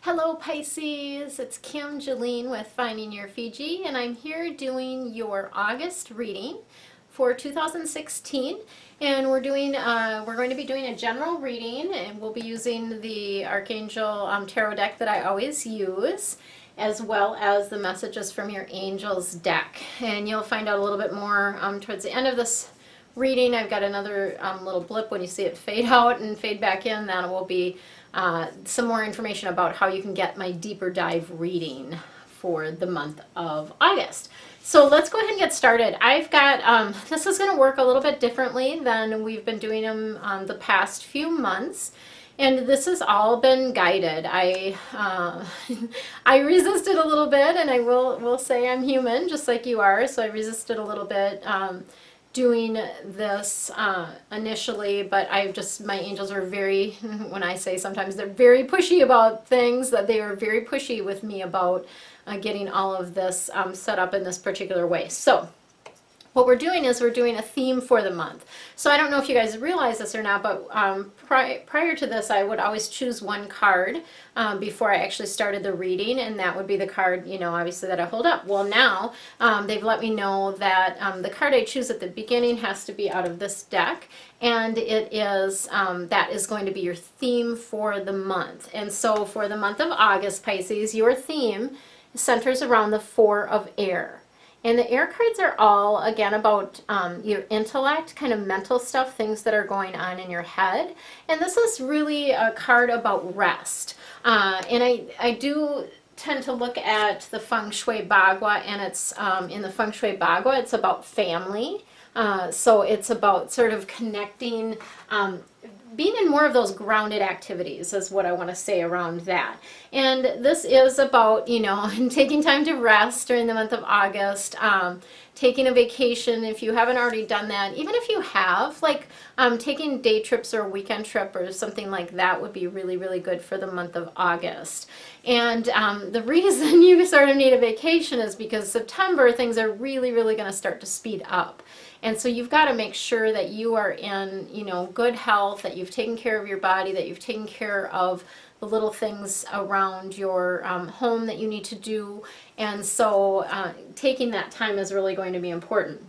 Hello Pisces, it's Kim Jeline with Finding Your Fiji, and I'm here doing your August reading for 2016. And we're going to be doing a general reading, and we'll be using the Archangel Tarot deck that I always use, as well as the messages from your angels deck. And you'll find out a little bit more towards the end of this reading. I've got another little blip when you see it fade out and fade back in. That will be some more information about how you can get my deeper dive reading for the month of August. So let's go ahead and get started. I've got, this is going to work a little bit differently than we've been doing them the past few months. And this has all been guided. I resisted a little bit, and I will say I'm human, just like you are. So I resisted a little bit doing this initially, but my angels are very, when I say sometimes they're very pushy about things, that they are very pushy with me about getting all of this set up in this particular way. So what we're doing is we're doing a theme for the month. So I don't know if you guys realize this or not, but prior to this, I would always choose one card before I actually started the reading, and that would be the card, obviously that I hold up. Well, now they've let me know that the card I choose at the beginning has to be out of this deck, and it is that is going to be your theme for the month. And so for the month of August, Pisces, your theme centers around the Four of Air. And the air cards are all, again, about your intellect, kind of mental stuff, things that are going on in your head. And this is really a card about rest. And I do tend to look at the Feng Shui Bagua, and it's in the Feng Shui Bagua, it's about family. So it's about sort of connecting, being in more of those grounded activities is what I want to say around that. And this is about, taking time to rest during the month of August, taking a vacation if you haven't already done that. Even if you have, like taking day trips or a weekend trip or something like that would be really, really good for the month of August. And the reason you sort of need a vacation is because September, things are really, really going to start to speed up. And so you've got to make sure that you are in, good health, that you've taken care of your body, that you've taken care of the little things around your home that you need to do. And so taking that time is really going to be important.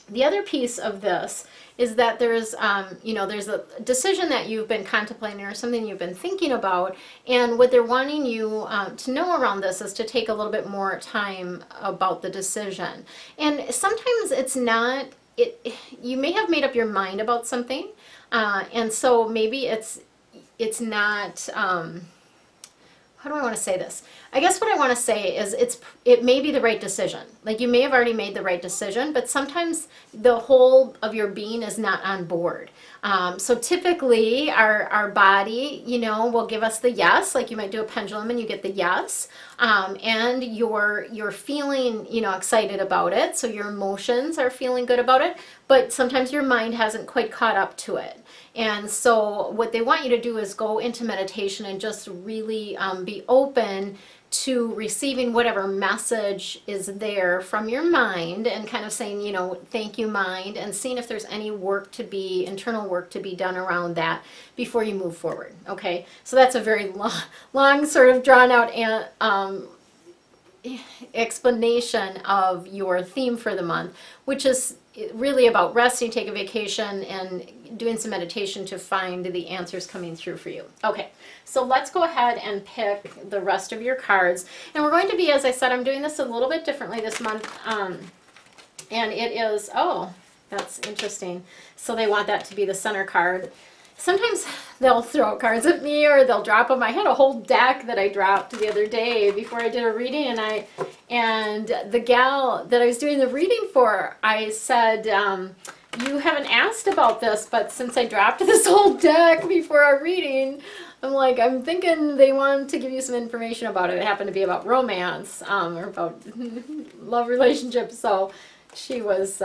The other piece of this is that there's a decision that you've been contemplating or something you've been thinking about, and what they're wanting you to know around this is to take a little bit more time about the decision. And sometimes it's not, you may have made up your mind about something, and so maybe it's not, how do I want to say this? I guess what I want to say is it may be the right decision. Like, you may have already made the right decision, but sometimes the whole of your being is not on board. So typically our body, will give us the yes. Like, you might do a pendulum and you get the yes, and you're feeling, excited about it. So your emotions are feeling good about it, but sometimes your mind hasn't quite caught up to it. And so what they want you to do is go into meditation and just really be open to receiving whatever message is there from your mind, and kind of saying, thank you, mind, and seeing if there's any internal work to be done around that before you move forward. Okay, so that's a very long sort of drawn out explanation of your theme for the month, which is really about resting, take a vacation, and doing some meditation to find the answers coming through for you. Okay, so let's go ahead and pick the rest of your cards. And we're going to be, as I said, I'm doing this a little bit differently this month. And it is, oh, that's interesting. So they want that to be the center card. Sometimes they'll throw cards at me, or they'll drop them. I had a whole deck that I dropped the other day before I did a reading, and the gal that I was doing the reading for, I said, you haven't asked about this, but since I dropped this whole deck before our reading, I'm thinking they wanted to give you some information about it. It happened to be about romance, or about love relationships. So she was,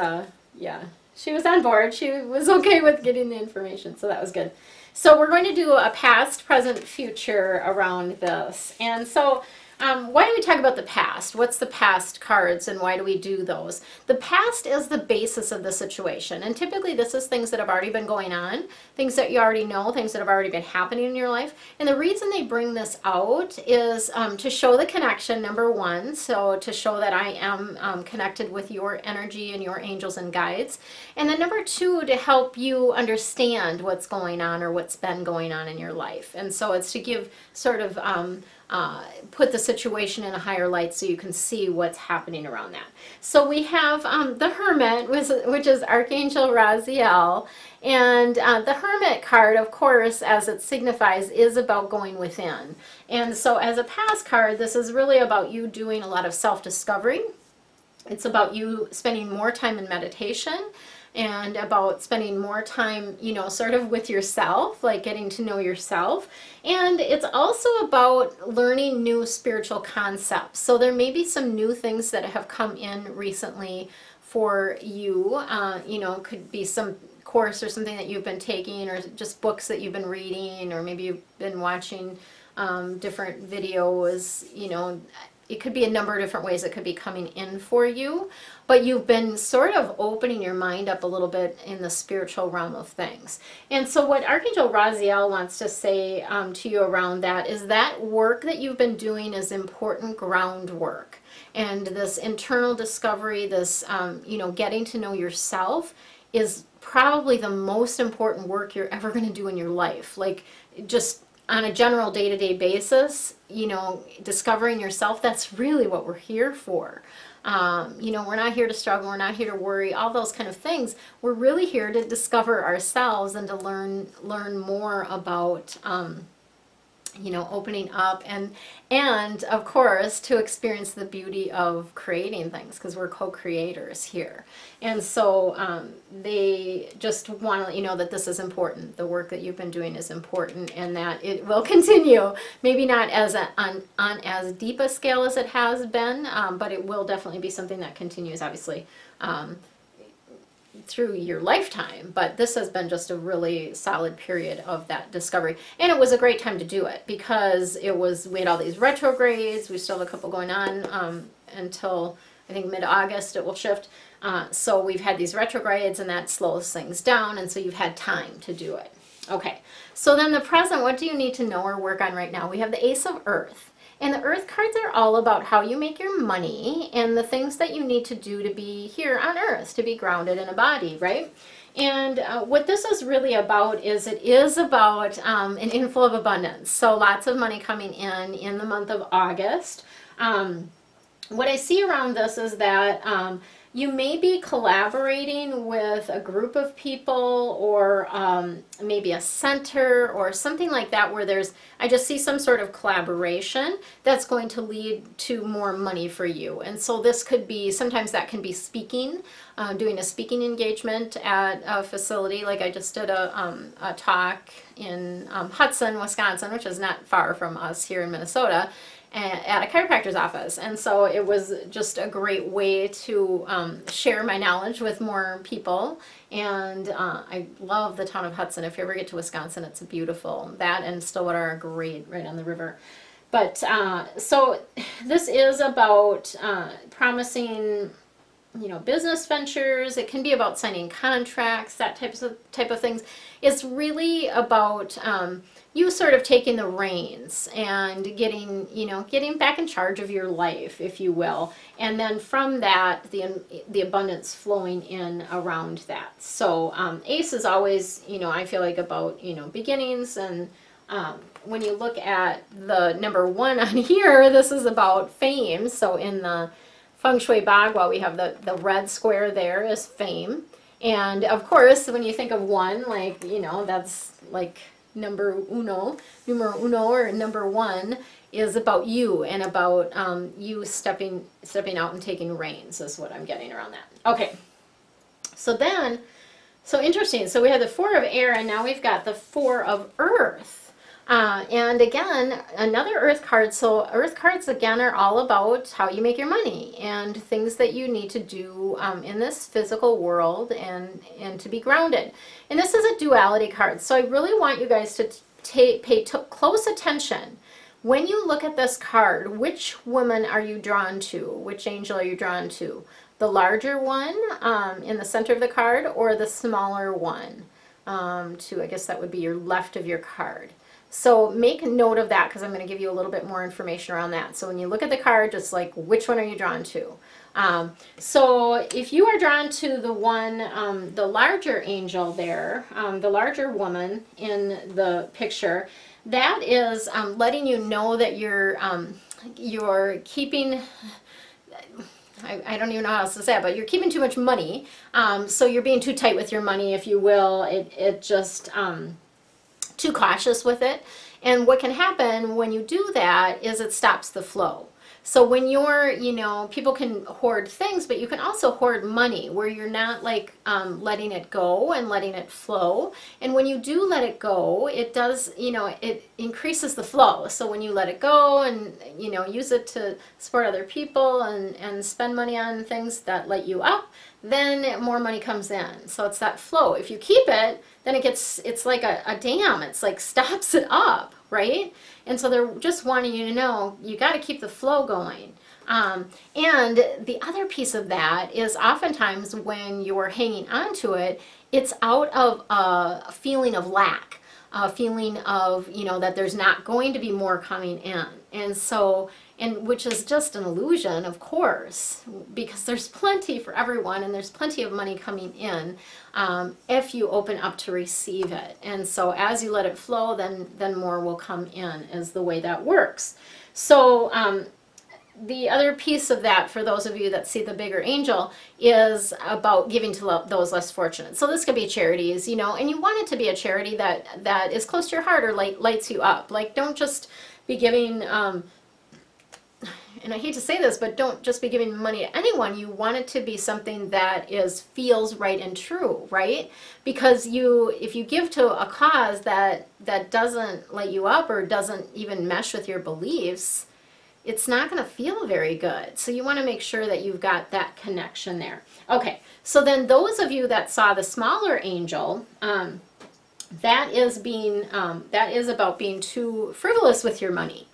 she was on board. She was okay with getting the information, so that was good. So we're going to do a past, present, future around this. And so Why do we talk about the past? What's the past cards and why do we do those? The past is the basis of the situation. And typically this is things that have already been going on, things that you already know, things that have already been happening in your life. And the reason they bring this out is to show the connection, number one. So to show that I am connected with your energy and your angels and guides. And then number two, to help you understand what's going on or what's been going on in your life. And so it's to give sort of put the situation in a higher light so you can see what's happening around that. So we have the Hermit, which is Archangel Raziel. And the Hermit card, of course, as it signifies, is about going within. And so as a past card, this is really about you doing a lot of self-discovery. It's about you spending more time in meditation and about spending more time, you know, sort of with yourself, like getting to know yourself. And it's also about learning new spiritual concepts. So there may be some new things that have come in recently for you. You know, it could be some course or something that you've been taking, or just books that you've been reading, or maybe you've been watching different videos. You know, it could be a number of different ways it could be coming in for you, but you've been sort of opening your mind up a little bit in the spiritual realm of things. And so what Archangel Raziel wants to say to you around that is that work that you've been doing is important groundwork. And this internal discovery, this, you know, getting to know yourself is probably the most important work you're ever going to do in your life. Like, just on a general day-to-day basis, you know, discovering yourself, that's really what we're here for. You know, we're not here to struggle, we're not here to worry, all those kind of things. We're really here to discover ourselves and to learn more about, you know, opening up and of course to experience the beauty of creating things, because we're co-creators here. And so they just want to let you know that this is important. The work that you've been doing is important, and that it will continue. Maybe not as on as deep a scale as it has been, but it will definitely be something that continues, obviously, through your lifetime. But this has been just a really solid period of that discovery, and it was a great time to do it because we had all these retrogrades. We still have a couple going on until I think mid-August it will shift. So we've had these retrogrades, and that slows things down, and so you've had time to do it. Okay, so then the present, what do you need to know or work on right now? We have the Ace of Earth. And the Earth cards are all about how you make your money and the things that you need to do to be here on Earth, to be grounded in a body, right? And what this is really about is it is about an inflow of abundance. So lots of money coming in the month of August. What I see around this is that you may be collaborating with a group of people, or maybe a center or something like that, where I just see some sort of collaboration that's going to lead to more money for you. And so this could be, sometimes that can be speaking, doing a speaking engagement at a facility. Like I just did a talk in Hudson, Wisconsin, which is not far from us here in Minnesota, at a chiropractor's office. And so it was just a great way to share my knowledge with more people. And I love the town of Hudson. If you ever get to Wisconsin, it's beautiful. That and Stillwater are great, right on the river. But so this is about promising, you know, business ventures. It can be about signing contracts, that type of things. It's really about you sort of taking the reins and getting back in charge of your life, if you will. And then from that, the abundance flowing in around that. So Ace is always, you know, I feel like about, you know, beginnings. And when you look at the number one on here, this is about fame. So in the Feng Shui Bagua, we have the red square there is fame. And of course, when you think of one, like, you know, that's like numero uno, or number one is about you and about you stepping out and taking reins, is what I'm getting around that. Okay, so interesting. So we have the Four of Air, and now we've got the Four of Earth. And again, another Earth card. So Earth cards, again, are all about how you make your money and things that you need to do in this physical world and to be grounded. And this is a duality card. So I really want you guys to pay close attention when you look at this card, which woman are you drawn to? Which angel are you drawn to? The larger one in the center of the card, or the smaller one I guess that would be your left of your card. So make a note of that, because I'm going to give you a little bit more information around that. So when you look at the card, just like, which one are you drawn to? So if you are drawn to the one, the larger angel there, the larger woman in the picture, that is letting you know that you're keeping, I don't even know how else to say it, but you're keeping too much money. So you're being too tight with your money, if you will. It just too cautious with it. And what can happen when you do that is it stops the flow. So when you're, people can hoard things, but you can also hoard money, where you're not like letting it go and letting it flow. And when you do let it go, it does, it increases the flow. So when you let it go and, use it to support other people and spend money on things that light you up, then more money comes in. So it's that flow. If you keep it, then it's like a dam. It's like stops it up, right? And so they're just wanting you to know, you got to keep the flow going. And the other piece of that is oftentimes when you're hanging on to it, it's out of a feeling of lack, a feeling of, that there's not going to be more coming in. And so, which is just an illusion, of course, because there's plenty for everyone and there's plenty of money coming in if you open up to receive it. And so as you let it flow, then more will come in, is the way that works. So the other piece of that, for those of you that see the bigger angel, is about giving to those less fortunate. So this could be charities, and you want it to be a charity that is close to your heart or lights you up. Like, don't just be giving, and I hate to say this, but don't just be giving money to anyone. You want it to be something that feels right and true, right? Because if you give to a cause that doesn't light you up or doesn't even mesh with your beliefs, it's not going to feel very good. So you want to make sure that you've got that connection there. Okay, so then those of you that saw the smaller angel, that is about being too frivolous with your money.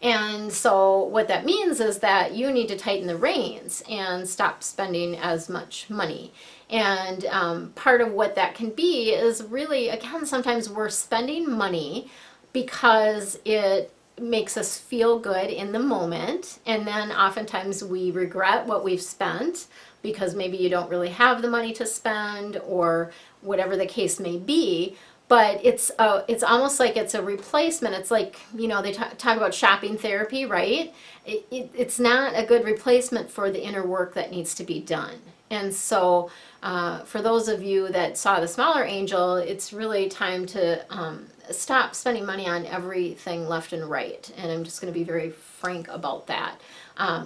And so what that means is that you need to tighten the reins and stop spending as much money. And part of what that can be is really, again, sometimes we're spending money because it makes us feel good in the moment, and then oftentimes we regret what we've spent because maybe you don't really have the money to spend, or whatever the case may be. But it's almost like it's a replacement. It's like, they talk about shopping therapy, right? It's not a good replacement for the inner work that needs to be done. And so for those of you that saw the smaller angel, it's really time to stop spending money on everything left and right. And I'm just going to be very frank about that.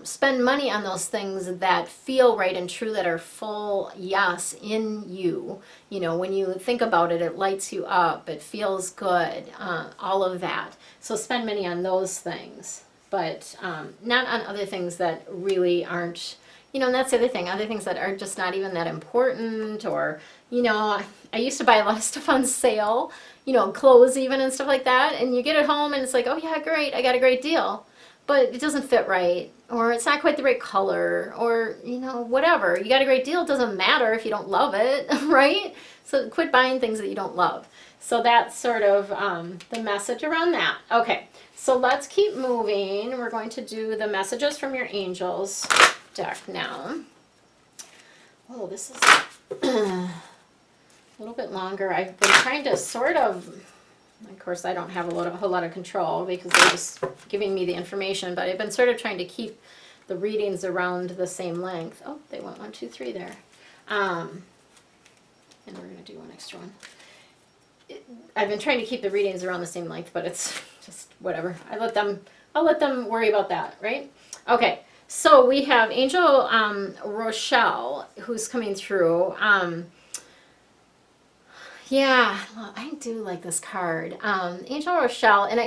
Spend money on those things that feel right and true, that are full yes in you. When you think about it, it lights you up, it feels good, all of that. So spend money on those things, but not on other things that really aren't, and that's the other thing, other things that are just not even that important. Or, I used to buy a lot of stuff on sale, clothes even and stuff like that, and you get it home and it's like, oh yeah, great, I got a great deal. But it doesn't fit right, or it's not quite the right color, or, whatever. You got a great deal, it doesn't matter if you don't love it, right? So quit buying things that you don't love. So that's sort of the message around that. Okay, so let's keep moving. We're going to do the messages from your angels deck now. Oh, this is a little bit longer. I've been trying to sort of course, I don't have a whole lot of control because they're just giving me the information, but I've been sort of trying to keep the readings around the same length. Oh, they went 1, 2, 3 there. And we're going to do one extra one. I've been trying to keep the readings around the same length, but it's just whatever. I'll let them worry about that, right? Okay, so we have Angel Rochelle, who's coming through. Yeah, well, I do like this card. Angel Rochelle, and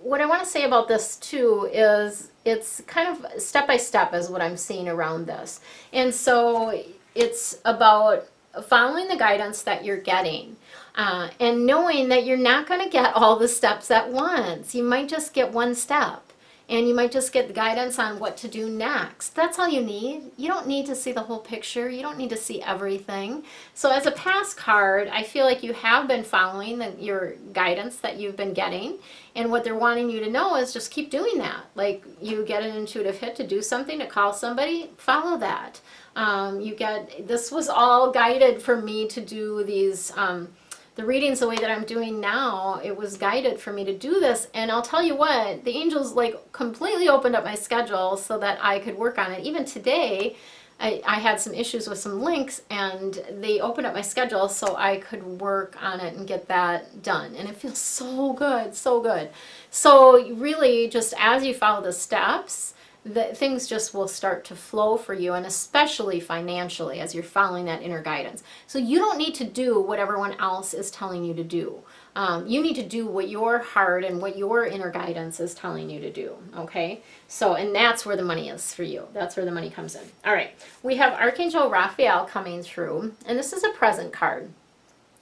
what I want to say about this too is it's kind of step by step is what I'm seeing around this. And so it's about following the guidance that you're getting. And knowing that you're not going to get all the steps at once. You might just get one step. And you might just get guidance on what to do next. That's all you need. You don't need to see the whole picture. You don't need to see everything. So as a pass card, I feel like you have been following your guidance that you've been getting. And what they're wanting you to know is just keep doing that. Like you get an intuitive hit to do something, to call somebody, follow that. This was all guided for me to do these the readings the way that I'm doing now. It was guided for me to do this, and I'll tell you what, the angels like completely opened up my schedule so that I could work on it. Even today, I had some issues with some links, and they opened up my schedule so I could work on it and get that done, and it feels so good, so good. So really, just as you follow the steps, things just will start to flow for you, and especially financially as you're following that inner guidance. So you don't need to do what everyone else is telling you to do. You need to do what your heart and what your inner guidance is telling you to do, okay? So, and that's where the money is for you. That's where the money comes in. All right, we have Archangel Raphael coming through, and this is a present card.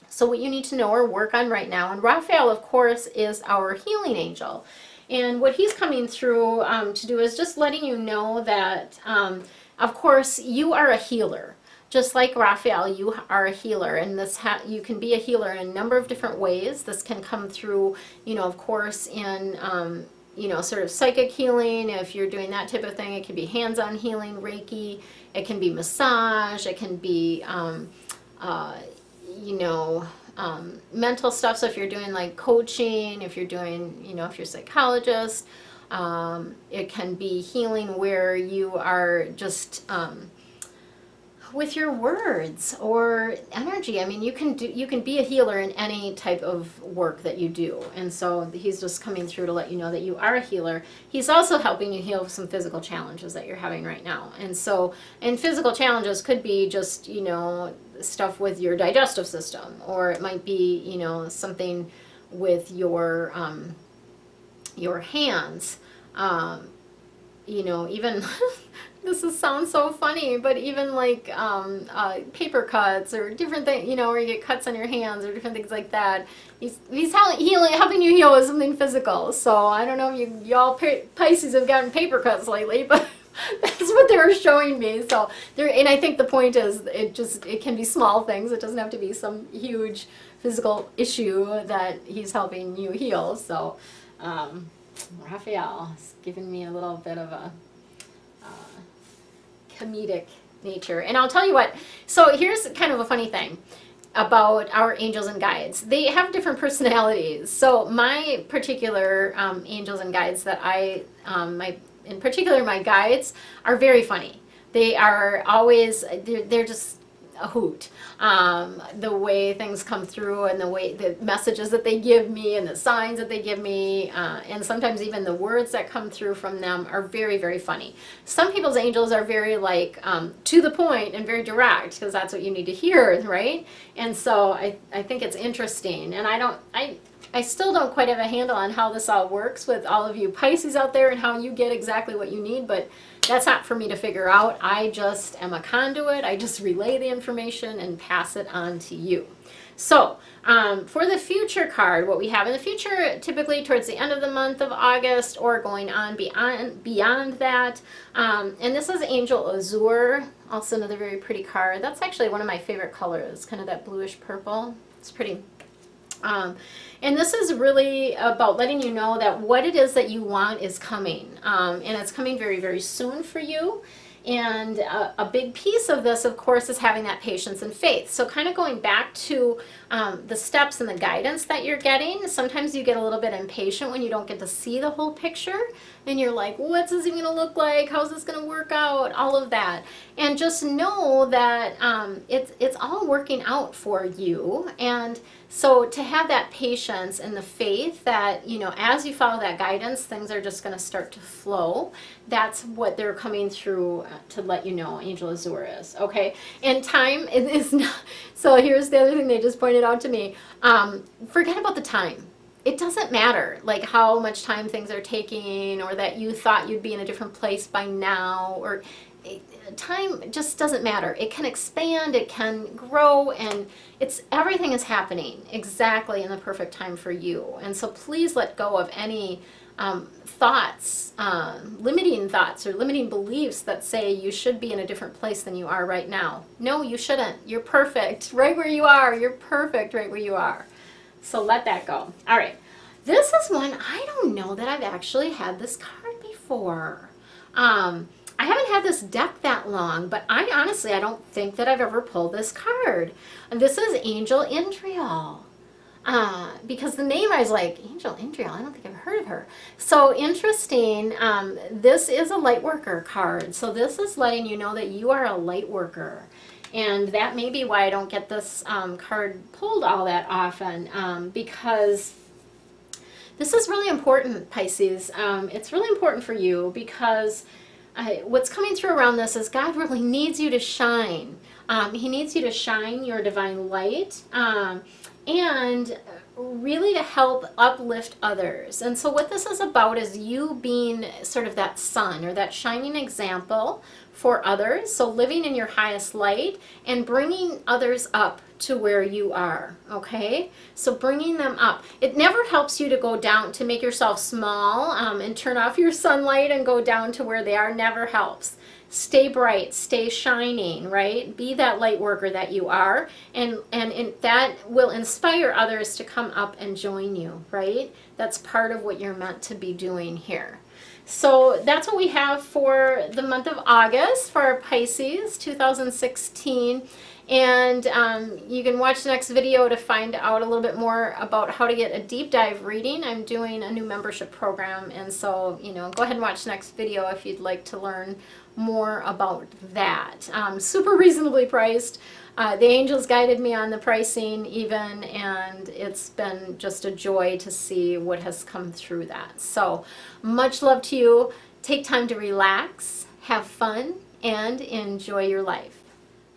So what you need to know or work on right now, and Raphael, of course, is our healing angel. And what he's coming through to do is just letting you know that, of course, you are a healer. Just like Raphael, you are a healer. And you can be a healer in a number of different ways. This can come through, of course, in, sort of psychic healing. If you're doing that type of thing, it can be hands-on healing, Reiki. It can be massage. It can be, mental stuff. So if you're doing like coaching, if you're doing, if you're a psychologist, it can be healing where you are just with your words or energy. I mean, you can be a healer in any type of work that you do. And so he's just coming through to let you know that you are a healer. He's also helping you heal some physical challenges that you're having right now. And physical challenges could be just, stuff with your digestive system, or it might be, something with your hands, even sounds so funny, but even like paper cuts or different things, where you get cuts on your hands or different things like that. He's helping you heal with something physical. So I don't know if y'all Pisces have gotten paper cuts lately, but that's what they were showing me. So and I think the point is it can be small things. It doesn't have to be some huge physical issue that he's helping you heal. So Raphael is giving me a little bit of a comedic nature. And I'll tell you what, so here's kind of a funny thing about our angels and guides. They have different personalities. So my particular angels and guides that in particular my guides are very funny. They are always, they're just a hoot. The way things come through and the messages that they give me and the signs that they give me, and sometimes even the words that come through from them are very, very funny. Some people's angels are very to the point and very direct, because that's what you need to hear, right? And so I think it's interesting, and I still don't quite have a handle on how this all works with all of you Pisces out there and how you get exactly what you need, but that's not for me to figure out. I just am a conduit. I just relay the information and pass it on to you. So for the future card, what we have in the future, typically towards the end of the month of August or going on beyond that, and this is Angel Azure, also another very pretty card. That's actually one of my favorite colors, kind of that bluish purple. It's pretty. And this is really about letting you know that what it is that you want is coming. And it's coming very, very soon for you. And a big piece of this, of course, is having that patience and faith. So kind of going back to the steps and the guidance that you're getting, sometimes you get a little bit impatient when you don't get to see the whole picture. And you're like, what's this even going to look like? How's this going to work out? All of that. And just know that it's all working out for you. And so to have that patience and the faith that, as you follow that guidance, things are just going to start to flow. That's what they're coming through to let you know Angel Azure is, okay? And time is not, so here's the other thing they just pointed out to me. Forget about the time. it doesn't matter like how much time things are taking, or that you thought you'd be in a different place by now, or time just doesn't matter. It can expand, it can grow, and everything is happening exactly in the perfect time for you. And so please let go of any thoughts, limiting thoughts or limiting beliefs that say you should be in a different place than you are right now. No, you shouldn't. You're perfect right where you are. You're perfect right where you are. So let that go. All right. This is one, I don't know that I've actually had this card before. I haven't had this deck that long, but I don't think that I've ever pulled this card. And this is Angel Indriel. Because the name, I was like, Angel Indriel, I don't think I've heard of her. So interesting, this is a light worker card. So this is letting you know that you are a light worker. And that may be why I don't get this card pulled all that often, because this is really important, Pisces. It's really important for you because what's coming through around this is God really needs you to shine. He needs you to shine your divine light. And really to help uplift others. And so what this is about is you being sort of that sun or that shining example for others. So living in your highest light and bringing others up to where you are, okay? So bringing them up. It never helps you to go down, to make yourself small and turn off your sunlight and go down to where they are. Never helps. Stay bright, stay shining, right? Be that light worker that you are, and that will inspire others to come up and join you, right? That's part of what you're meant to be doing here. So that's what we have for the month of August for our Pisces 2016. And you can watch the next video to find out a little bit more about how to get a deep dive reading. I'm doing a new membership program, and so, go ahead and watch the next video if you'd like to learn more about that. Super reasonably priced. The angels guided me on the pricing even, and it's been just a joy to see what has come through that. So much love to you. Take time to relax, have fun, and enjoy your life.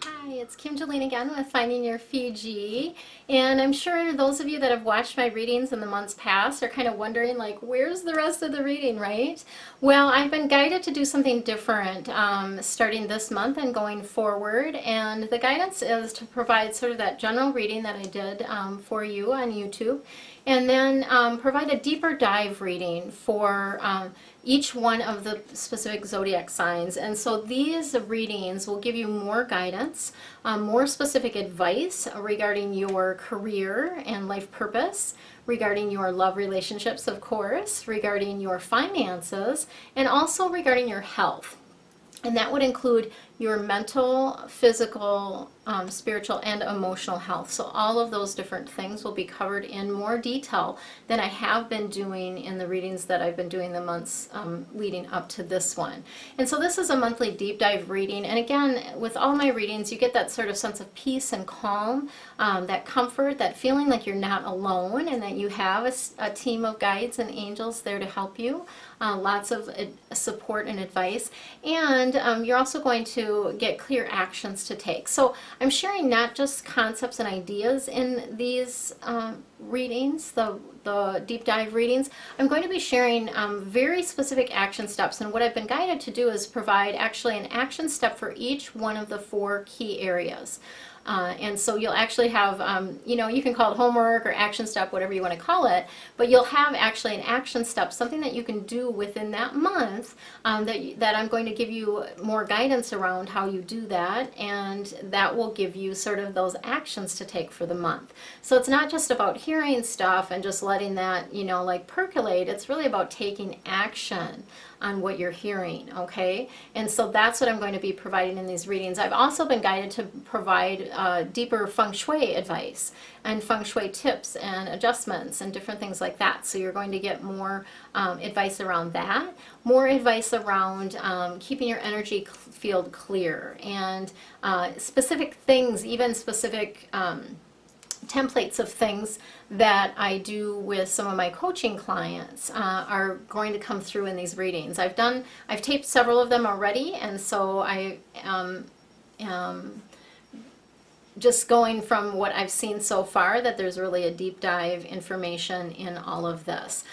Hi, it's Kim Jolene again with Finding Your Fiji, and I'm sure those of you that have watched my readings in the months past are kind of wondering, like, where's the rest of the reading, right? Well, I've been guided to do something different starting this month and going forward, and the guidance is to provide sort of that general reading that I did for you on YouTube, and then provide a deeper dive reading for each one of the specific zodiac signs. And so these readings will give you more guidance, more specific advice regarding your career and life purpose, regarding your love relationships, of course, regarding your finances, and also regarding your health. And that would include your mental, physical, spiritual, and emotional health. So all of those different things will be covered in more detail than I have been doing in the readings that I've been doing the months leading up to this one. And so this is a monthly deep dive reading. And again, with all my readings, you get that sort of sense of peace and calm, that comfort, that feeling like you're not alone and that you have a team of guides and angels there to help you. Lots of support and advice. And you're also going to get clear actions to take. So I'm sharing not just concepts and ideas in these readings, the deep dive readings. I'm going to be sharing very specific action steps, and what I've been guided to do is provide actually an action step for each one of the 4 key areas. And so you'll actually have, you can call it homework or action step, whatever you want to call it, but you'll have actually an action step, something that you can do within that month that I'm going to give you more guidance around how you do that, and that will give you sort of those actions to take for the month. So it's not just about hearing stuff and just letting that, percolate. It's really about taking action on what you're hearing, okay? And so that's what I'm going to be providing in these readings. I've also been guided to provide deeper feng shui advice and feng shui tips and adjustments and different things like that. So you're going to get more advice around that, more advice around keeping your energy field clear, and specific things, even specific templates of things that I do with some of my coaching clients are going to come through in these readings. I've taped several of them already, and so I am just going from what I've seen so far, that there's really a deep dive information in all of this.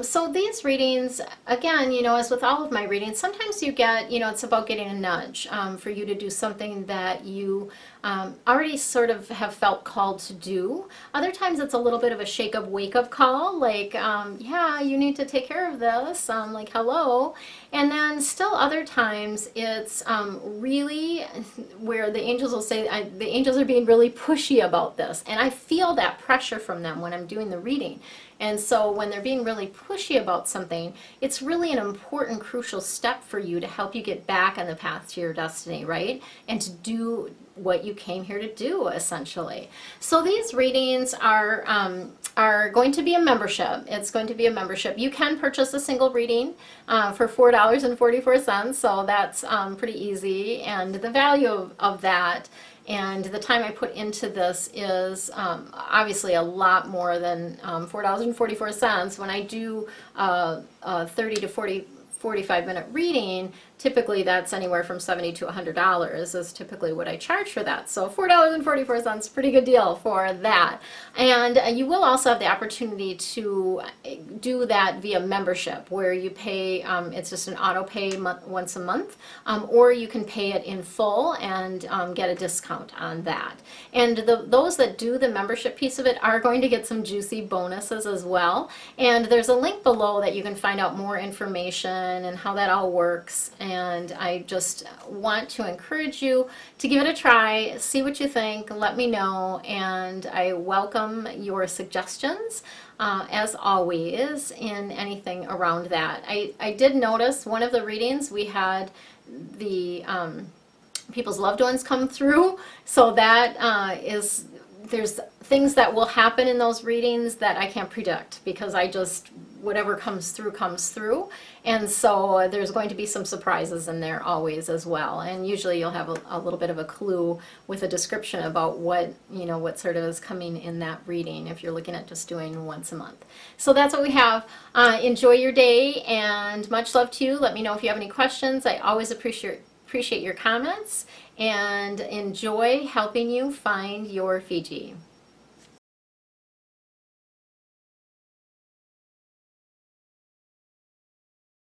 So these readings, again, as with all of my readings, sometimes you get, it's about getting a nudge for you to do something that you already sort of have felt called to do. Other times it's a little bit of a shake up, wake up call, like, yeah, you need to take care of this, like, hello. And then still other times it's really where the angels will say, the angels are being really pushy about this. And I feel that pressure from them when I'm doing the reading. And so when they're being really pushy about something, it's really an important, crucial step for you to help you get back on the path to your destiny, right? And to do what you came here to do, essentially. So these readings are going to be a membership. It's going to be a membership. You can purchase a single reading for $4.44, so that's pretty easy. And the value of that and the time I put into this is obviously a lot more than $4.44. When I do a 30 to 45-minute reading, typically that's anywhere from $70 to $100 is typically what I charge for that. So $4.44, pretty good deal for that. And you will also have the opportunity to do that via membership, where you pay, it's just an auto pay once a month, or you can pay it in full and get a discount on that. And those that do the membership piece of it are going to get some juicy bonuses as well. And there's a link below that you can find out more information and how that all works. And I just want to encourage you to give it a try, see what you think, let me know, and I welcome your suggestions as always in anything around that. I did notice one of the readings we had the people's loved ones come through, so that there's things that will happen in those readings that I can't predict, because whatever comes through. And so there's going to be some surprises in there always as well. And usually you'll have a little bit of a clue with a description about what sort of is coming in that reading if you're looking at just doing once a month. So that's what we have. Enjoy your day and much love to you. Let me know if you have any questions. I always appreciate your comments and enjoy helping you find your Fiji.